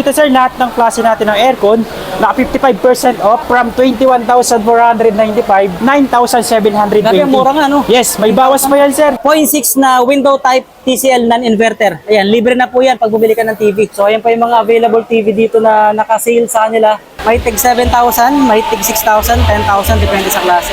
Dito sir, lahat ng klase natin ng aircon, naka 55% off from 21,495, 9,720. Grabe, mura nga, no? Yes, may bawas pa yan sir. 0.6 na window type TCL non-inverter. Ayan, libre na po yan pag bumili ka ng TV. So ayan pa yung mga available TV dito na naka-sale sa kanila. May tig 7,000, may tig 6,000, 10,000, depende sa klase.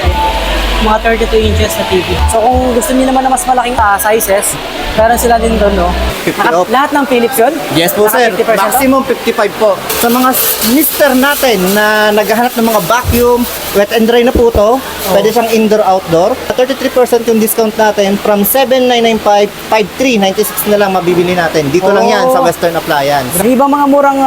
Mga 32 inches na TV. So kung gusto niyo naman na mas malaking sizes, meron sila din doon, no? 50 off. Lahat ng Philips yun? Yes po sir, 50% off? maximum 55 po. Sa mga mister natin na naghahanap ng mga vacuum, wet and dry na po to, pwede siyang indoor-outdoor. 33% yung discount natin from 7,995, 5,396 na lang mabibili natin. Dito lang yan sa Western Appliance. Yung ibang mga murang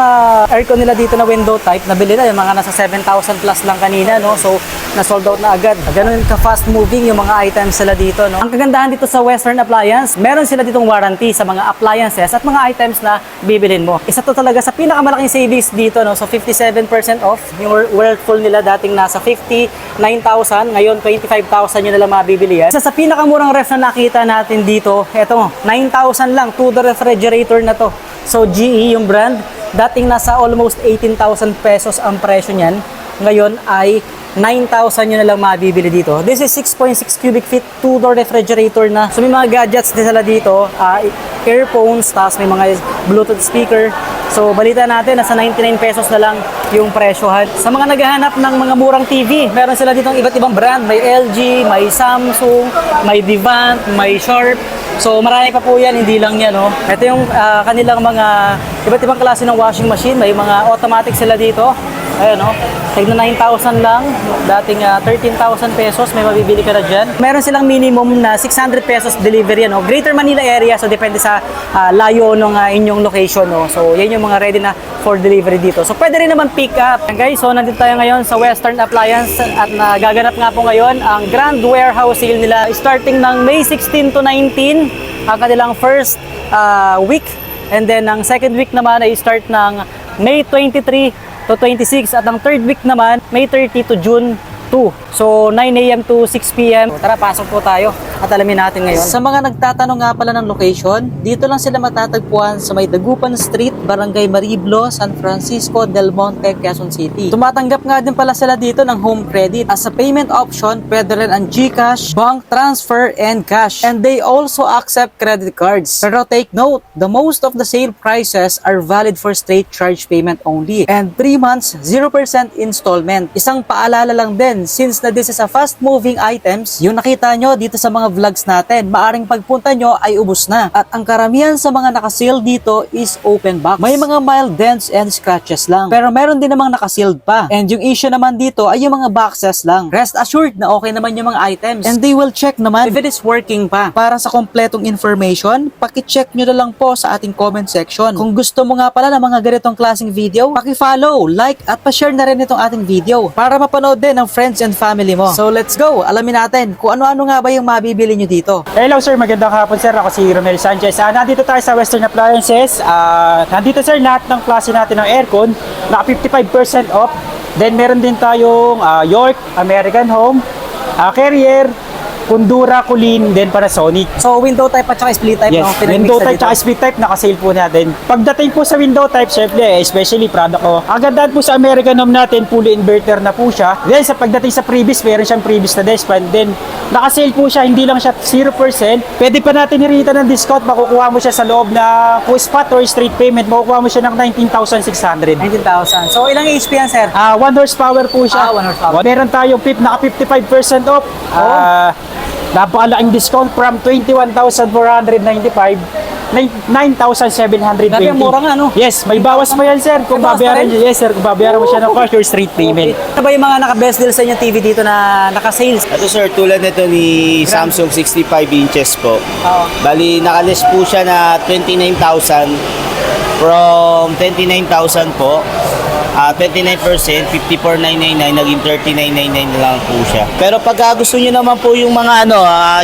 aircon nila dito na window type, nabili na yung mga nasa 7,000 plus lang kanina, no? So, na-sold out na agad. Ganun ka-fast moving yung mga items sila dito, no? Ang kagandahan dito sa Western Appliance, meron sila ditong warranty sa mga appliances at mga items na bibilin mo. Isa to talaga sa pinakamalaking savings dito, no? So, 57% off. Yung Whirlpool nila dating nasa 59,000, ngayon 25,000 yun na lang mabibili yan. Isa sa pinakamurang ref na nakita natin dito, eto, 9,000 lang, 2-door refrigerator na to. So, GE yung brand, dating nasa almost 18,000 pesos ang presyo niyan. Ngayon ay 9,000 yun na lang mabibili dito. This is 6.6 cubic feet, 2-door refrigerator na. So may mga gadgets din sila dito, earphones, tapos may mga Bluetooth speaker. So balita natin, nasa 99 pesos na lang yung presyohan. Sa mga naghahanap ng mga murang TV, meron sila ditong iba't ibang brand. May LG, may Samsung, may Devant, may Sharp. So marami pa po yan, hindi lang yan, no? Ito yung kanilang mga iba't ibang klase ng washing machine. May mga automatic sila dito. Ayun, no? Tignan 9,000 lang, dating 13,000 pesos, may mabibili ka na dyan. Meron silang minimum na 600 pesos delivery, no? Greater Manila area, so depende sa layo ng inyong location, no? So yan yung mga ready na for delivery dito. So pwede rin naman pick up. Guys, so nandito tayo ngayon sa Western Appliance at nagaganap nga po ngayon ang Grand Warehouse Sale nila starting ng May 16 to 19, ang kanilang first week, and then ang second week naman ay start ng May 23 to 26 at ang third week naman May 30 to June 2. So 9 AM to 6 PM. Tara, pasok po tayo at alamin natin ngayon. Sa mga nagtatanong nga pala ng location, dito lang sila matatagpuan sa may Dagupan Street, Barangay Mariblo, San Francisco del Monte, Quezon City. Tumatanggap nga din pala sila dito ng home credit. As a payment option, pwede rin ang GCash, bank transfer, and cash. And they also accept credit cards. Pero take note, the most of the sale prices are valid for straight charge payment only. And 3 months, 0% installment. Isang paalala lang din, since na this is a fast moving items, yung nakita nyo dito sa mga vlogs natin, maaring pagpunta nyo ay ubos na. At ang karamihan sa mga nakasale dito is open box. May mga mild dents and scratches lang. Pero meron din namang nakasealed pa. And yung issue naman dito ay yung mga boxes lang. Rest assured na okay naman yung mga items. And they will check naman if it is working pa. Para sa kompletong information, paki-check nyo na lang po sa ating comment section. Kung gusto mo nga pala ng mga ganitong klaseng video, paki-follow, like, at pa-share na rin itong ating video para mapanood din ng friends and family mo. So let's go, alamin natin kung ano-ano nga ba yung mabibili nyo dito. Hello sir, magandang hapon sir. Ako si Romel Sanchez. Nandito tayo sa Western Appliances. Nandito sir, lahat ng klase natin ng aircon, naka 55% off. Then meron din tayong York, American Home, Carrier, Kundura, Kulin, then Panasonic. So window type at saka split type, Yes, no? window type at split type naka-sale po natin. Pagdating po sa window type, syempre, especially product ko. Agad po sa American Home natin, fully inverter na po siya. Then sa pagdating sa previous, meron siyang previous na despan. Then naka-sale po siya, hindi lang siya 0%. Pwede pa natin irita ng discount, makukuha mo siya sa loob na spot or straight payment, makukuha mo siya ng 19,600. 19,000. So ilang HP yan, sir? 1 horsepower po siya. 1 horsepower. Meron tayong naka 55% off. Napakalaking discount from 21,495, 9,720. Grabe, mura nga, no? Yes, may bawas pa yan sir. Kung May bawas pa babayaran rin? yes sir, kung babayaran mo siya ng cash or straight payment. Ano ba yung mga naka-best deal sa inyong TV dito na naka-sales? Ito sir, tulad nito ni Samsung 65 inches po. Oo. Bali, nakalist po siya na 29,000 from 29,000 po. 29%, 54,999, naging 39,999 na lang po siya. Pero pag gusto niyo naman po yung mga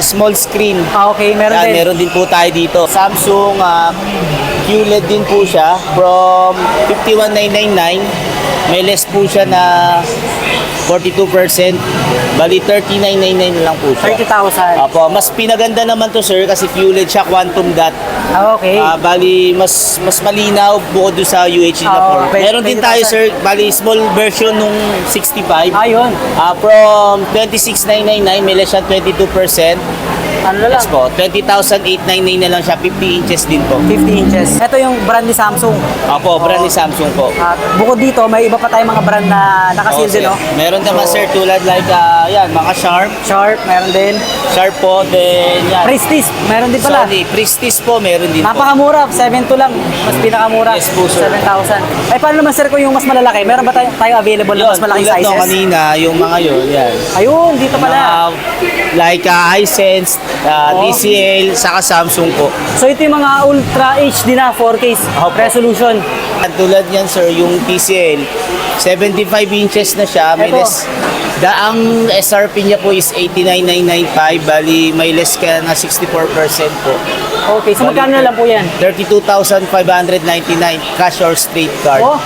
small screen, Okay, meron din. meron din po tayo dito. Samsung QLED din po siya from 51,999. May less po siya na 42%. Bali, 39,999 na lang po siya. 30,000. Apo, mas pinaganda naman to sir kasi fueled siya, quantum dot. Okay. Bali, mas malinaw bukod doon sa UHD na 4. Meron din tayo 20,000. sir, bali small version nung 65. Ayun. From 26,999, may less siya 22%. Ano na lang? Yes po, 20,899 na lang siya, 50 inches din po. 50 inches. Ito yung brand ni Samsung. Opo, brand ni Samsung po. At bukod dito, may iba pa tayong mga brand na nakasil Oo, din, sir. no? Meron naman sir, tulad like, yan, mga Sharp. Sharp, meron din. Sharp po, then yan. Prestige, meron din pala. Sony, Prestige po, meron din po. Napakamura, 7.2 lang. Mas pinakamura. Yes po, sir. 7,000. Ay, paano naman sir kung yung mas malalaki? Meron ba tayo available na mas malaking tulad sizes? nung kanina, yung mga yun, yan. Ayun, dito pala. Like Hisense, TCL, saka Samsung po. So ito yung mga Ultra HD na 4K resolution. At tulad yan sir, yung TCL, 75 inches na siya, may Eto. less. Ang SRP niya po is 89,995, bali may less ka na 64% po. Okay, so magkano na lang po yan? 32,599 cash or straight card. Oh,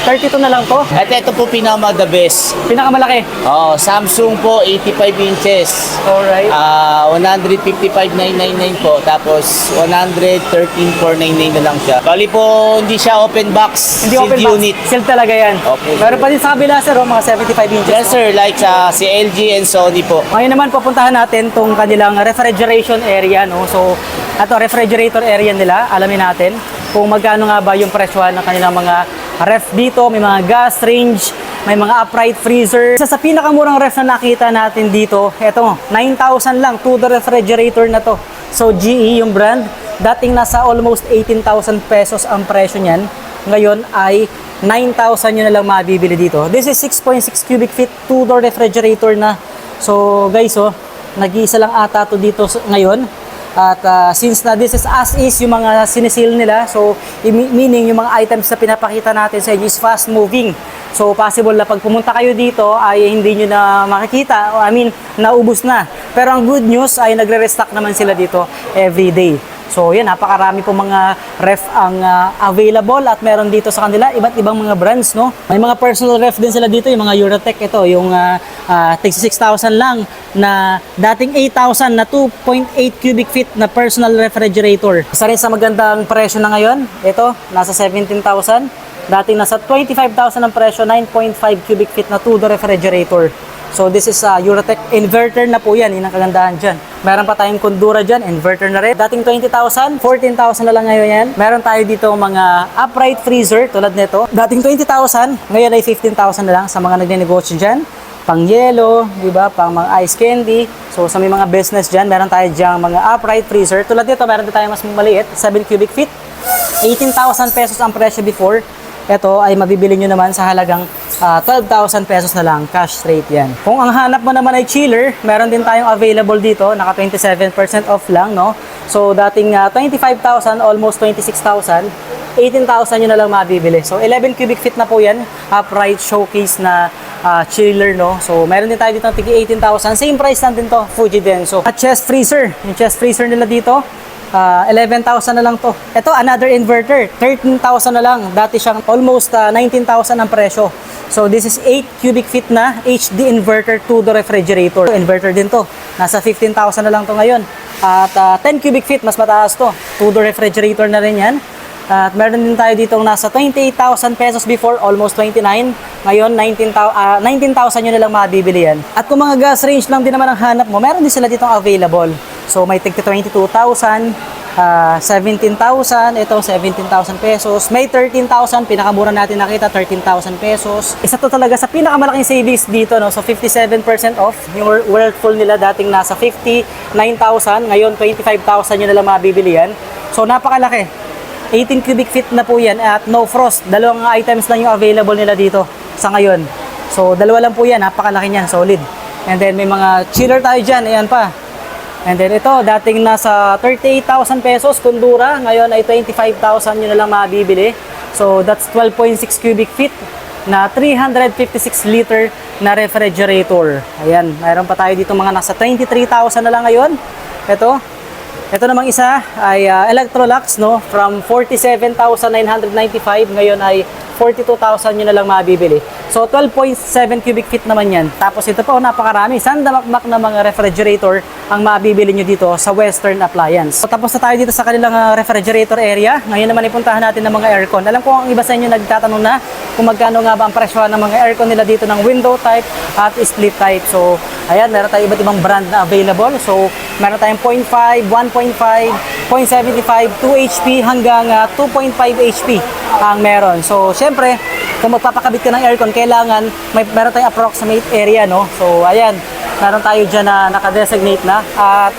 32 na lang to. At ito po pinaka the best. Pinakamalaki. Samsung po 85 inches. Alright. 155,999 po. Tapos 113,499 na lang siya. Bali po hindi siya open box. Hindi sealed open box. unit. Sealed talaga yan. Opo. Meron pa din sa kabila sir, mga 75 inches. Yes sir, like si LG and Sony po. Ngayon naman pupuntahan natin tong kanilang refrigeration area, no. So, ato refrigerator area nila, alamin natin kung magkano nga ba yung presyo ng kanilang mga ref dito, may mga gas range, may mga upright freezer. Isa sa pinakamurang ref na nakita natin dito, eto, 9,000 lang, two-door refrigerator na to. So, GE yung brand, dating nasa almost 18,000 pesos ang presyo niyan. Ngayon ay 9,000 yun na lang mabibili dito. This is 6.6 cubic feet, two-door refrigerator na. So, guys, nag-iisa lang ata to dito ngayon. At since na this is as is yung mga sinisil nila, so meaning yung mga items na pinapakita natin sa inyo is fast moving. So possible na pag pumunta kayo dito ay hindi nyo na makikita, naubos na. Pero ang good news ay nagre-restock naman sila dito every day. So yan, napakarami po mga ref ang available at meron dito sa kanila iba't ibang mga brands, no. May mga personal ref din sila dito, yung mga Eurotech, ito yung 6,000 lang na dating 8,000 na 2.8 cubic feet na personal refrigerator. Isa rin sa magandang presyo na ngayon, ito nasa 17,000. Dating nasa 25,000 ang presyo, 9.5 cubic feet na two-door refrigerator. So this is Eurotech inverter na po yan, yun ang kagandahan dyan. Meron pa tayong Kondura dyan, inverter na rin. Dating 20,000, 14,000 na lang ngayon yan. Meron tayo dito mga upright freezer tulad nito. Dating 20,000, ngayon ay 15,000 na lang sa mga nagnenegosyo dyan. Pang yelo, di ba? Pang mga ice candy. So sa may mga business dyan, meron tayo dyan mga upright freezer. Tulad nito, meron din tayo mas maliit, 7 cubic feet. 18,000 pesos ang presyo before. Ito ay mabibili nyo naman sa halagang 12,000 pesos na lang, cash straight yan. Kung ang hanap mo naman ay chiller, meron din tayong available dito, naka 27% off lang, no? So dating 25,000, almost 26,000, 18,000 yun na lang mabibili. So 11 cubic feet na po yan, upright showcase na chiller, no? So meron din tayo dito ng tigi 18,000, same price lang din to, Fuji Denso. At chest freezer, yung chest freezer nila dito, 11,000 na lang to. Ito, another inverter, 13,000 na lang. Dati siyang almost 19,000 ang presyo. So this is 8 cubic feet na HD inverter two-door refrigerator. Inverter din to. Nasa 15,000 na lang to ngayon. At 10 cubic feet, mas mataas to. Two-door refrigerator na rin yan. At meron din tayo dito nasa 28,000 pesos before, almost 29. Ngayon, 19,000 yun na lang mabibili yan. At kung mga gas range lang din naman ang hanap mo, meron din sila ditong available. So may tig 22,000, 17,000, ito 17,000 pesos. May 13,000, pinakamura natin nakita, 13,000 pesos. Isa to talaga sa pinakamalaking savings dito, no? So 57% off. Yung Whirlpool nila dating nasa 59,000, ngayon 25,000 yun na lang mabibili yan. So napakalaki. 18 cubic feet na po yan at no frost. Dalawang items lang yung available nila dito sa ngayon. So dalawa lang po yan, napakalaki niyan, solid. And then may mga chiller tayo dyan, ayan pa. And then ito, dating nasa 38,000 pesos, Kondura, ngayon ay 25,000 yun na lang mabibili. So that's 12.6 cubic feet na 356 liter na refrigerator. Ayan, mayroon pa tayo dito mga nasa 23,000 na lang ngayon. Ito, Ito namang isa ay Electrolux, no? From 47,995, ngayon ay 42,000 yun na lang mabibili. So 12.7 cubic feet naman yan. Tapos ito po, napakarami. Sandamakmak na mga refrigerator ang mabibili nyo dito sa Western Appliance. So, tapos na tayo dito sa kanilang refrigerator area. Ngayon naman ipuntahan natin ng mga aircon. Alam ko ang iba sa inyo nagtatanong na kung magkano nga ba ang presyo ng mga aircon nila dito ng window type at split type. So ayan, meron tayong iba't ibang brand na available. So meron tayong 0.5, 1.5, 0.75, 2 HP hanggang 2.5 HP ang meron. So syempre, kung magpapakabit ka ng aircon, kailangan meron tayong approximate area, no? So ayan, meron tayo dyan na nakadesignate na. At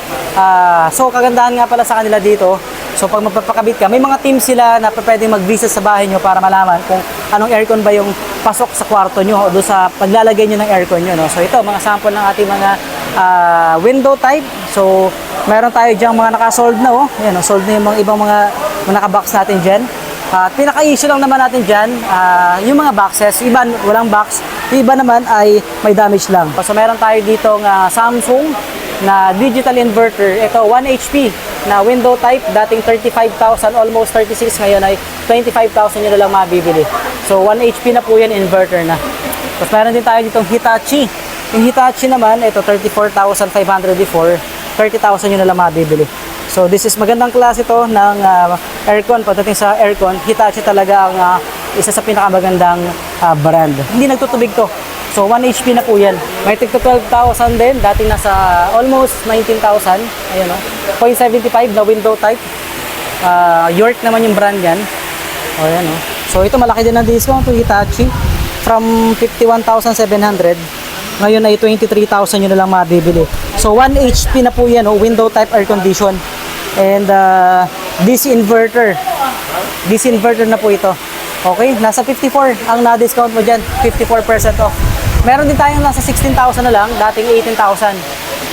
so kagandahan nga pala sa kanila dito, so pag magpapakabit ka, may mga team sila na pwedeng mag-visit sa bahay nyo para malaman kung anong aircon ba yung pasok sa kwarto nyo o doon sa paglalagay nyo ng aircon nyo, no? So ito, mga sample ng ating mga window type. So meron tayo dyan mga nakasold na, oh. Ayan, sold na yung mga ibang mga nakabox natin dyan. At pinaka-issue lang naman natin dyan, yung mga boxes, iba walang box, yung iba naman ay may damage lang. So meron tayo dito ng Samsung na digital inverter. Ito 1 HP na window type, dating 35,000, almost 36, ngayon ay 25,000 yun na lang mabibili. So 1 HP na po yan, inverter na. Tapos meron din tayo ditong Hitachi. Yung Hitachi naman, ito 34,500 before, 30,000 yun na lang mabibili. So this is magandang klase to ng aircon. Pagdating sa aircon, Hitachi talaga ang isa sa pinakamagandang brand. Hindi nagtutubig to. So 1 HP na po yan. May tig 12,000 din. Dating nasa almost 19,000. Ayan, oh. 0.75 na window type. York naman yung brand yan. O yan, oh. So ito malaki din ang discount to Hitachi. From 51,700. Ngayon ay 23,000 yun na lang mabibili. So 1 HP na po yan, oh. Window type air condition. And DC inverter. DC inverter na po ito. Okay, nasa 54 ang na-discount mo dyan. 54% off. Meron din tayong nasa 16,000 na lang, dating 18,000.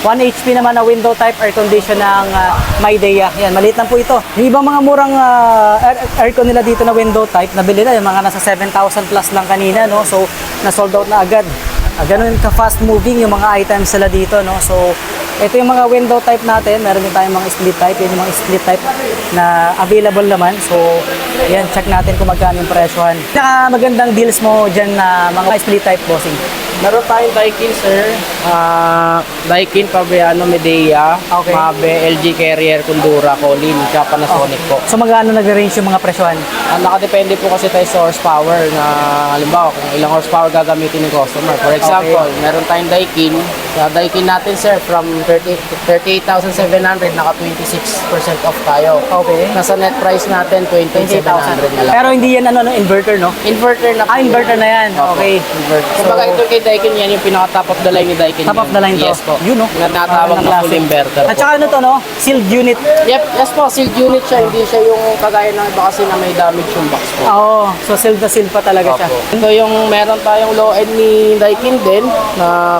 1 HP naman na window type air condition ng Midea. Yan, maliit lang po ito. Yung ibang mga murang aircon nila dito na window type, nabili na yung mga nasa 7,000 plus lang kanina, no? So, na-sold out na agad. Ganun ka-fast moving yung mga items sila dito, no? So, ito yung mga window type natin. Meron din tayong mga split type. Yun yung mga split type na available naman. So, yan, check natin kung magkano yung presyohan. Saka magandang deals mo dyan na mga split type, bossing. Meron tayong Daikin, sir. Daikin, Fabriano, Medea, Okay. Mabe, LG Carrier, Kundura, Colin, tsaka Panasonic po. So, magkano nag-range yung mga presyohan? Nakadepende po kasi tayo sa horsepower na halimbawa kung ilang horsepower gagamitin ng customer. For example, meron tayong Daikin. Sa Daikin natin, sir, from 38,700, naka 26% off tayo. Okay. Nasa net price natin, 20,700 na lang. Pero hindi yan inverter, no? Inverter na po. Inverter na yan. Opo, Okay. Inverter. Kumbaga ito kay Daikin, yan yung pinaka-top of the line ni Daikin. Top of the line to. Yes po. Yun, no? Na natawag na full inverter At po. saka ano to, no? Sealed unit. Yep, yes po, sealed unit siya. Hindi siya yung kagaya ng iba kasi na may damage yung box po. Oo. So, sealed na sealed pa talaga siya. Opo. Ito yung meron tayong low end ni Daikin din na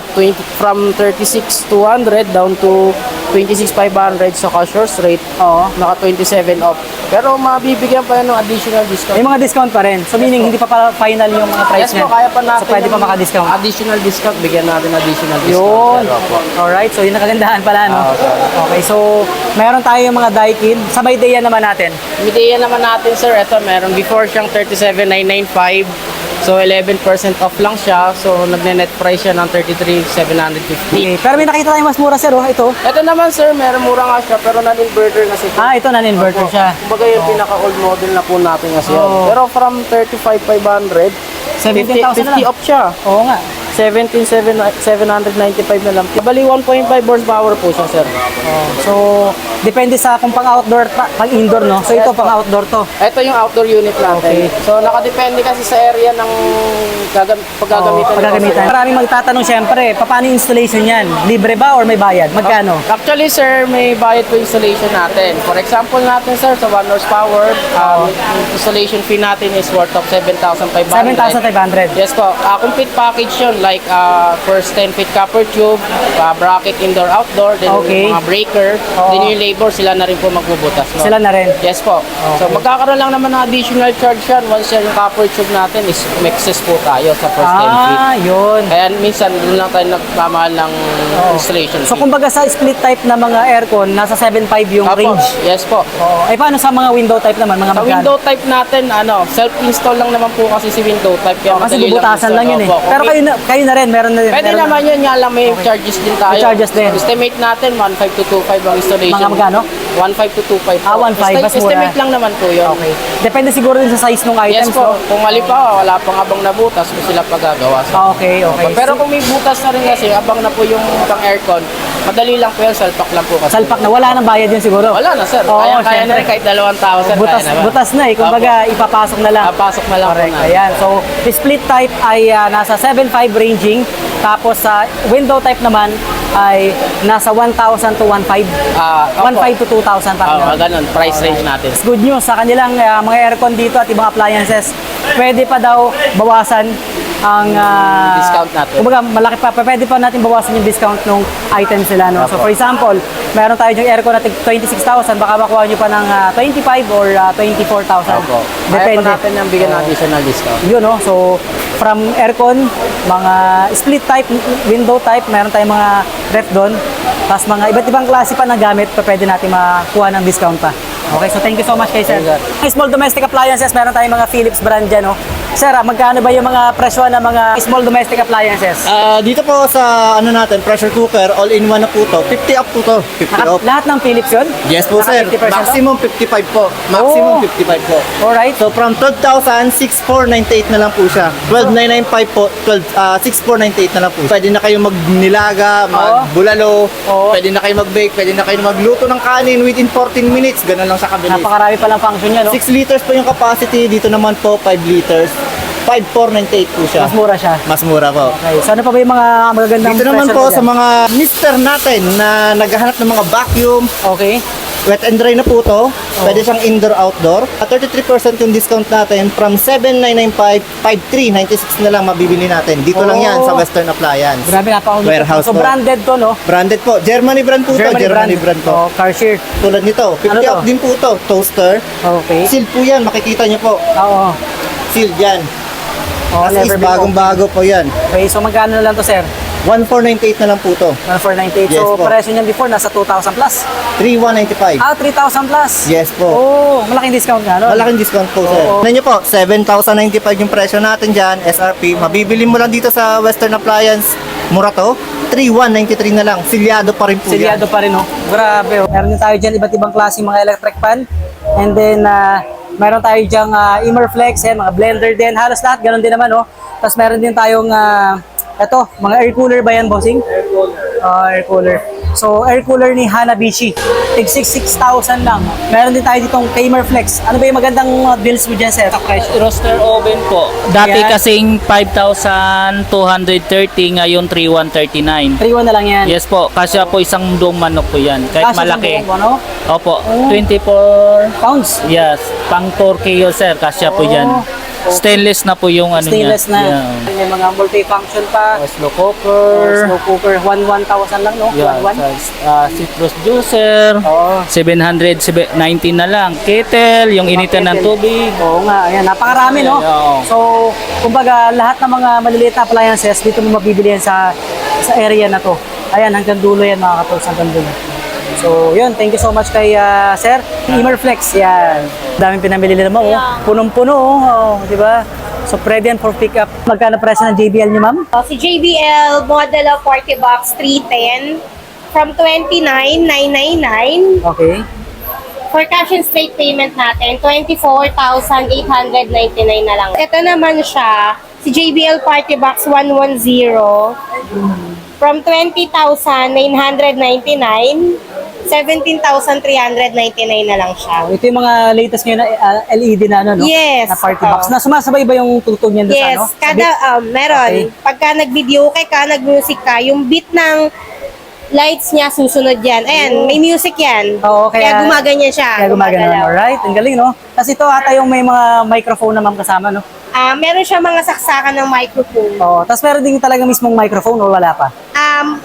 from 36,200 down to 26,500 sa source rate. Oo. Naka 27 off. Pero mabibigyan pa yan ng additional discount. May mga discount pa rin. So, meaning hindi pa final yung mga price Yes niya. po, kaya pa natin So, pwede pa ng maka-discount. additional discount. Bigyan natin additional Yun. discount. Opo. Alright. So, yun ang kagandahan pala, no? Okay. Okay. So, meron tayo yung mga Daikin. Sa Midea naman natin. Midea naman natin, sir. Ito, meron before siyang 37,995. So, 11% off lang siya. So, nagne-net price siya ng 33,750. Okay. Pero may nakita tayong mas mura, sir. Oh. Ito. Ito naman, sir, meron mura nga siya, pero non-inverter kasi. Ito non-inverter siya. Kumbaga yung pinaka-old model na po natin kasi yan. Oo. Pero from 35,500, 17,000 na 50 lang. off siya. Oo nga. 17,795 na lang. Bali 1.5 horsepower po siya, sir. So, depende sa kung pang-outdoor, pang-indoor, no? So, ito pang-outdoor to. Ito yung outdoor unit natin. Okay. So, nakadepende kasi sa area ng paggagamitan. ng Paggagamitan. customer. Maraming magtatanong syempre, paano yung installation yan? Libre ba or may bayad? Magkano? Actually, sir, may bayad po installation natin. For example natin, sir, sa 1 horsepower, installation fee natin is worth of 7,500. 7,500. Yes po. Complete package yun. like first 10 feet copper tube, bracket indoor-outdoor, then Okay. yung mga breaker, Oo. then yung labor, sila na rin po magbubutas. No? Sila na rin. Yes po. So magkakaroon lang naman ng additional charge yan once yung copper tube natin is mixes po tayo sa first 10 feet. Yun. Kaya minsan doon lang tayo nagmamahal ng installation So fee. kumbaga sa split type na mga aircon, nasa 7.5 yung Apo, range. yes po. Oo. Ay paano sa mga window type naman, mga Sa magkano? window type natin, self-install lang naman po kasi si window type. Kaya Kasi madali bubutasan lang yun eh. Opo. Pero kayo na rin, meron na rin. Pwede meron naman yun, nga lang may charges din tayo. May charges din. Estimate natin, 1.5 to 2.5 ang installation. Mga magkano? 1.5 to 2.5 po. 1.5, mas mura. Estimate lang naman po yun. Okay. Depende siguro din sa size ng Yes items, po. no? Kung halimbawa, wala pang abang na butas, kung sila pagagawa. Okay. Pero kung may butas na rin kasi, abang na po yung pang aircon, madali lang po yan, salpak lang po kasi. Salpak na, wala nang bayad yun siguro. Wala na sir. Oo, Kaya na syempre. rin kahit 2,000. Butas, kaya naman. butas na eh. Kumbaga, ipapasok na lang. Pasok na lang Correct. po na. Ayan. So, the split type ay nasa 7.5 ranging. Tapos sa window type naman ay nasa 1,000 to 1.5. 1.5 to 2,000 parang ganun. Ganun, price range natin. It's good news sa kanilang mga aircon dito at ibang appliances. Pwede pa daw bawasan ang Discount natin. Kumbaga, malaki pa. Pwede pa natin bawasan yung discount ng items nila. No? So, for example, meron tayo yung aircon na 26,000. Baka makuha nyo pa ng 25 or 24,000. Opo. Kaya Depende. po natin yung bigyan ng additional discount. Yun, no? So, from aircon, mga split type, window type, meron tayong mga ref doon. Tapos mga iba't ibang klase pa ng gamit, pa pwede natin makuha ng discount pa. Okay, so thank you so much kay sir. Mga small domestic appliances, meron tayong mga Philips brand dyan, no? Sir, magkano ba yung mga presyo ng mga small domestic appliances? Dito po sa ano natin, pressure cooker, all-in-one na po to. 50 up po to. 50 up. Lahat ng Philips yun? Yes po sir. 50% off? Maximum 55 po. Maximum Oh. 55 po. Alright. So from 12,6,498 na lang po siya. 12,995 po. 6,498 na lang po. Pwede na kayo magnilaga, magbulalo, Oo. pwede na kayo mag-bake, pwede na kayo magluto ng kanin within 14 minutes. Ganun lang sa kabilis. Napakarami palang function niya, no? 6 liters po yung capacity. Dito naman po 5 liters. 5,498 po siya. Mas mura siya. Mas mura po. Okay, so ano pa ba yung mga magagandang Dito naman presyo po mo sa dyan? mga mister natin na naghahanap ng mga vacuum, Okay. wet and dry na po to. Pwede siyang indoor-outdoor. At 33% yung discount natin from 7,995, 5,396 na lang mabibili natin. Dito lang yan sa Western Appliance. Grabe, napaka Warehouse So po. branded to, no? Branded po. Germany brand po to. Germany brand po. Oh, Cartier. Tulad nito. 50 Ano to? up din po to. Toaster. Okay. Seal po yan. Makikita niyo po. Oo. Seal yan. Oh, As is, never been bagong-bago po yan. Okay, so magkano na lang to, sir? 1,498 na lang po to. 1,498. Yes So, po. presyo niyan before, nasa 2,000 plus. 3,195. 3,000 plus. Yes po. Oh, malaking discount nga, no? Malaking discount po, sir. Oo. Tignan nyo po, 7,095 yung presyo natin dyan, SRP. Mabibili mo lang dito sa Western Appliance. Mura to. 3,193 na lang. Silyado pa rin po Silyado pa rin, no? Grabe, oh. Meron din tayo dyan iba't ibang klase mga electric fan. And then, meron tayo dyan Immerflex, mga blender din. Halos lahat, ganun din naman, no? Tapos meron din tayong, eto, mga air cooler ba yan, bossing? Air cooler. Air cooler. So, air cooler ni Hanabishi. Tig 66,000 lang. Meron din tayo ditong Immerflex. Ano ba yung magandang deals mo dyan, sir? Sa presyo? Roaster oven po. Dati Yan. kasing 5,230, ngayon 3,139. 3-1 na lang yan. Yes po, kasya po isang buong manok po yan. Kahit Kasya sa malaki. buong, ano? Opo, Oh. 24. Pounds. Yes, pang turkey yun sir, kasya po Oh. yan. Stainless na po yung ano niya. Stainless na. Yeah. May mga multi-function pa. Slow cooker. Slow cooker. 1,000 lang, no? Yeah, 1,1. citrus juicer. Oo. 790 na lang. Kettle, yung initan ng tubig. Oo nga, ayan, napakarami, no? Oo. So, kumbaga, lahat ng mga maliliit na appliances, dito mo mabibili yan sa area na to. Ayan, hanggang dulo yan, mga kapos, hanggang dulo. So, yun, thank you so much kay Sir. Immerflex, yan. Daming pinamili nila mo, oh. Punong-puno, oh, di ba? So, pwede yan for pick up. Magkano presyo ng JBL niyo, ma'am? Si JBL model of 40 box 310 from 29,999. Okay. For cash and straight payment natin, 24,899 na lang. Ito naman siya, si JBL Party Box 110 from 20,999, 17,399 na lang siya. Ito yung mga latest ngayon na LED na, ano, no? Yes. Na party box. Na sumasabay ba yung tugtog niyan doon sa, Yes, ano? Sa kada beat? meron. Okay. Pagka nag-video ka, nag-music ka, yung beat ng lights niya susunod yan. Ayan, may music yan. Oo, kaya gumaganyan siya. Kaya gumagano. gumagalaw. Alright, ang galing, no? Tapos ito ata yung may mga microphone na ma'am kasama, no? Meron siya mga saksakan ng microphone. Oo. Tapos meron din talaga mismong microphone o wala pa?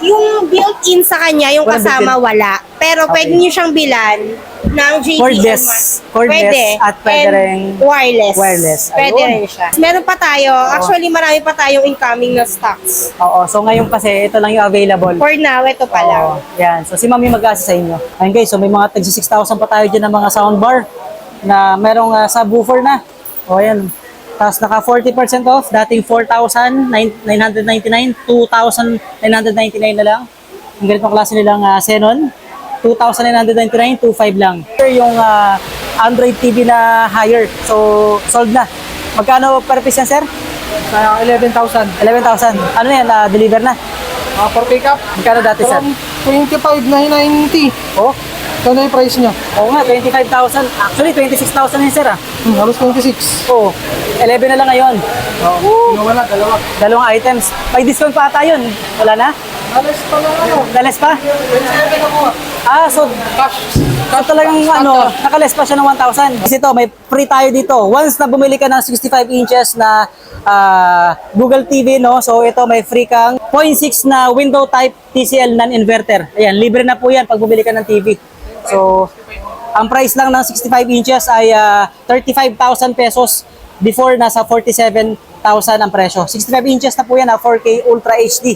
Yung built-in sa kanya, yung Walang kasama, built-in? wala. Pero Okay. pwede niyo siyang bilan ng JBL. Cordless. Cordless at pwede And rin wireless. wireless. Pwede Ayun. rin siya. Meron pa tayo. Actually, marami pa tayong incoming na stocks. Oo. So ngayon kasi ito lang yung available. For now, ito pa lang. Oo. Yan. So si Ma'am yung mag-assist sa inyo. Ayun guys, so may mga tag 6,000 pa tayo dyan ng mga soundbar na merong subwoofer na. O ayan. Tapos naka 40% off, dating 4,999, 2,999 na lang. Yung ganitong klase nilang Xenon, 2,999, 2,500 lang. Yung Android TV na higher, so sold na. Magkano per piece yan, sir? 11,000. 11,000. Ano yan, deliver na? For pickup, Magkano dati, sir? from 25,990. Oh, Ito na yung price niya. oo nga, 25,000. Actually, 26,000 yun, sir, ah. Halos 26. Oo, 11 na lang ngayon. Wala, dalawa. Dalawang items. May discount pa ata yun. Wala na? Halos pa lang ano. Nales pa? So talagang nakales pa siya ng 1,000. Kasi ito, may free tayo dito. Once na bumili ka ng 65 inches na Google TV, no? So ito, may free kang 0.6 na window type TCL non-inverter. Ayan, libre na po yan pag bumili ka ng TV. So, ang price lang ng 65 inches ay 35,000 pesos. Before, nasa 47,000 ang presyo. 65 inches na po yan, 4K Ultra HD.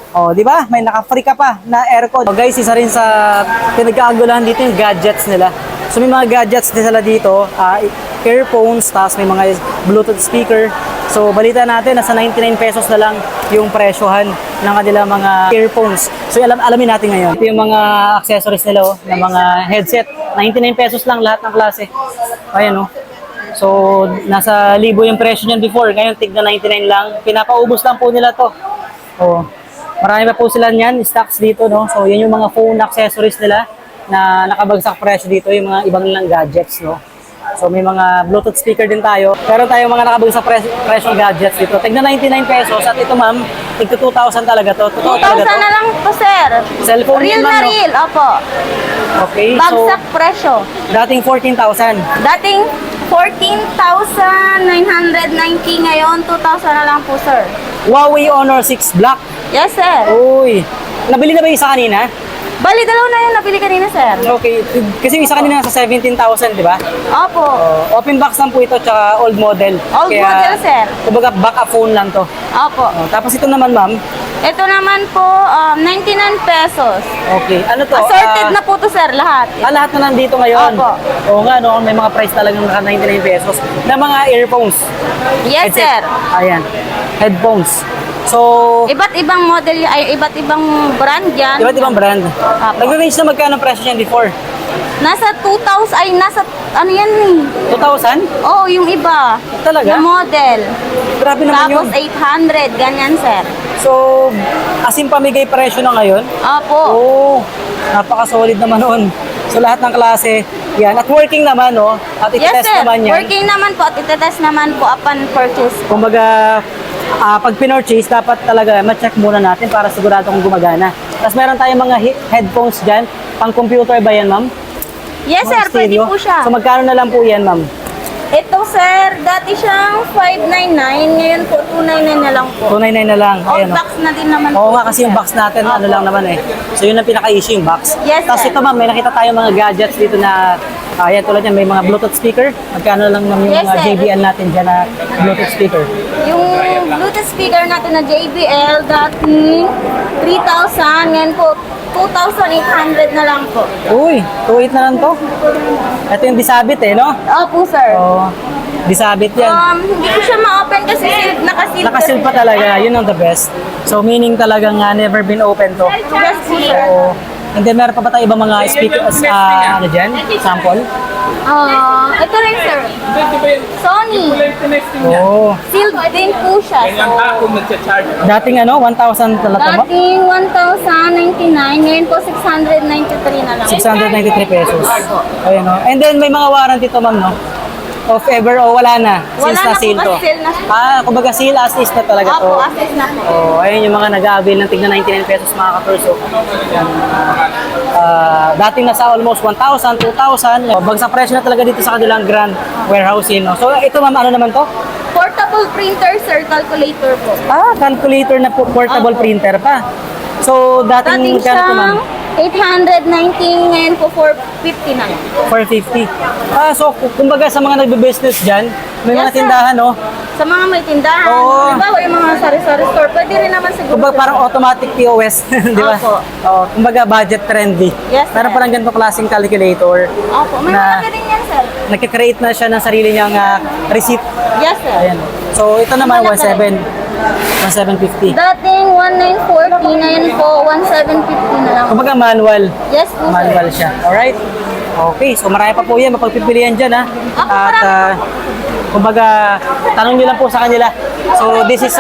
Oh, di ba? May naka-free ka pa na aircon. So guys, isa rin sa pinagkakagulahan dito yung gadgets nila. So may mga gadgets din sila dito, earphones, tapos may mga Bluetooth speaker. So balita natin, nasa 99 pesos na lang yung presyohan ng kanilang mga earphones. So alamin natin ngayon. Ito yung mga accessories nila, ng mga headset. 99 pesos lang lahat ng klase. Ayan, oh. So, nasa libo yung presyo niyan before. Ngayon, tigna 99 lang. Pinapaubos lang po nila to. Oh. Marami pa po sila niyan, stocks dito, no? So, yan yung mga phone accessories nila na nakabagsak presyo dito, yung mga ibang nilang gadgets, no? So, may mga Bluetooth speaker din tayo. Pero tayo mga nakabagsak presyong gadgets dito. Tigna 99 pesos at ito, ma'am, tigna 2,000 talaga to. Totoo 2,000 talaga to. na lang po, sir. Cellphone Real yan, ma'am, na no? real, opo. Okay, Bagsak so, presyo. dating 14,000. Dating 14,990 ngayon, 2,000 na lang po, sir. Huawei Honor 6 Black. Yes, sir. Uy, nabili na ba yung isa kanina? Bali, dalawa na yung nabili kanina, sir. Okay, kasi yung isa kanina nasa 17,000, di ba? Opo. Open box lang po ito, tsaka old model. Old model, sir. Kumbaga, backup phone lang to. Opo. Tapos ito naman, ma'am. Ito naman po, 99 pesos. Okay, ano to? Assorted na po to, sir, lahat. Lahat na nandito ngayon. Opo. Oo nga, no, may mga price talagang naka 99 pesos na mga earphones. Yes, Headset. sir. Ayan, headphones. So, Iba't ibang model, ay iba't ibang brand yan. iba't ibang brand. Opo. Nag-range na magkano ang presyo niyan before? Nasa 2,000, ay nasa, ano yan eh? 2,000? Oo, yung iba. Talaga? Na model. Grabe naman Tapos yun. 800, ganyan, sir. So, asin pamigay presyo na ngayon? Opo. Oo, napaka-solid naman noon. So, lahat ng klase, yan. At working naman, no? At Yes, itetest sir. naman yan. Working naman po at itetest naman po upon purchase. Kumbaga, pag pinorchase, dapat talaga ma-check muna natin para sigurado kung gumagana. Tapos meron tayong mga headphones dyan. Pang computer ba yan, ma'am? Yes, Mga sir. Pwede stereo? po siya. So, magkano na lang po yan, ma'am? Ito, sir, dati siyang 599. Ngayon po, 299 na lang po. 299 na lang. All Ayan, oh. box na din naman Oo po. nga, kasi yung box natin, ano lang naman eh. So, yun ang pinaka-issue, yung box. Yes, Tapos sir. ito, ma'am, may nakita tayong mga gadgets dito na, ayan, tulad yan, may mga Bluetooth speaker. Magkano lang naman yung Yes, mga sir. JBL natin dyan na Bluetooth speaker? Yung Bluetooth speaker natin na JBL, dating 3,000. Ngayon po, 2,800 na lang po. Uy, 2.8 na lang to. Ito yung disabit eh, no? Opo, sir. Oo, disabit yan. Hindi ko siya ma-open kasi nakasil. Nakasil pa talaga, yun ang the best. So meaning talagang never been open to. Yes, po, sir. So, and then meron pa ba tayo ibang mga speakers, ano dyan, sample? Ito rin, sir. Sony. Oo. Sealed din po siya. So, Dating ano, 1,000 talaga ba? dating 1,099. Ngayon po, 693 na lang. 693 pesos. Ayun no. And then may mga warranty to, ma'am, no? Of ever o wala na? Wala Since na po na-seal to. kasi seal na. Kumbaga seal as is na talaga to. Opo, assess na po. Oh, ayun yung mga nag-a-avail ng tigna 99 pesos mga kaperso. Yan. Dating nasa almost 1,000, 2,000. Bagsak presyo na talaga dito sa kanilang grand warehousing. No? So ito, ma'am, ano naman to? Portable portable printer, sir, calculator po. Calculator na po, portable Opo. printer pa. So, dating Dating magkano po, ma'am? siyang 819, ngayon po 450 na lang. 450. So, kumbaga sa mga nagbe-business dyan, may mga Yes, sir. tindahan, no? Sa mga may tindahan, Oo. di ba, yung mga sari-sari store, pwede rin naman siguro. Kumbaga parang automatic POS, di ba? Opo. Kumbaga budget friendly. Yes, Meron sir. parang ganito klaseng calculator Opo, may na mga din yan, sir. nagkakreate na siya ng sarili niyang receipt. Yes, sir. Ayan. So, ito naman, Malaki. 1750. Dating 1940, ngayon po 1750 na lang. Kumbaga manual. Yes po, Manual sir. siya. Alright? Okay, so marami pa po yan, mapagpipilian dyan ha. At kumbaga, tanong nyo lang po sa kanila. So this is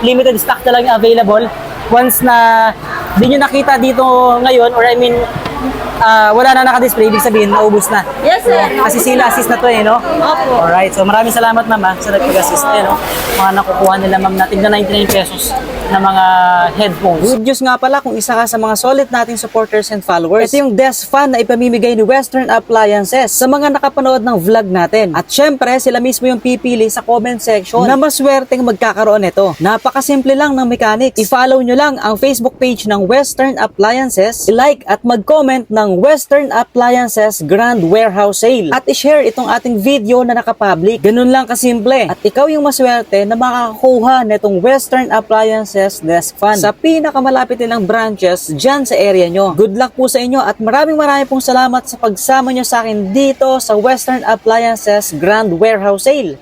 limited stock na lang yung available. Once na di nyo nakita dito ngayon, or I mean, wala na nakadisplay, ibig sabihin, naubos na. Yes, sir. Kasi sila assist na to eh, no? Opo. Alright, so maraming salamat ma'am ha, sa nagpag-assist na no? Mga nakukuha nila ma'am natin na 99 pesos na mga headphones. Good news nga pala kung isa ka sa mga solid nating supporters and followers. Ito yung desk fan na ipamimigay ni Western Appliances sa mga nakapanood ng vlog natin. At syempre, sila mismo yung pipili sa comment section na maswerteng magkakaroon nito. Napakasimple lang ng mechanics. I-follow nyo lang ang Facebook page ng Western Appliances, i-like at mag-comment ng Western Appliances Grand Warehouse Sale. At i-share itong ating video na nakapublic. Ganun lang kasimple. At ikaw yung maswerte na makakakuha netong Western Appliances desk fan sa pinakamalapit nilang branches dyan sa area nyo. Good luck po sa inyo at maraming pong salamat sa pagsama nyo sa akin dito sa Western Appliances Grand Warehouse Sale.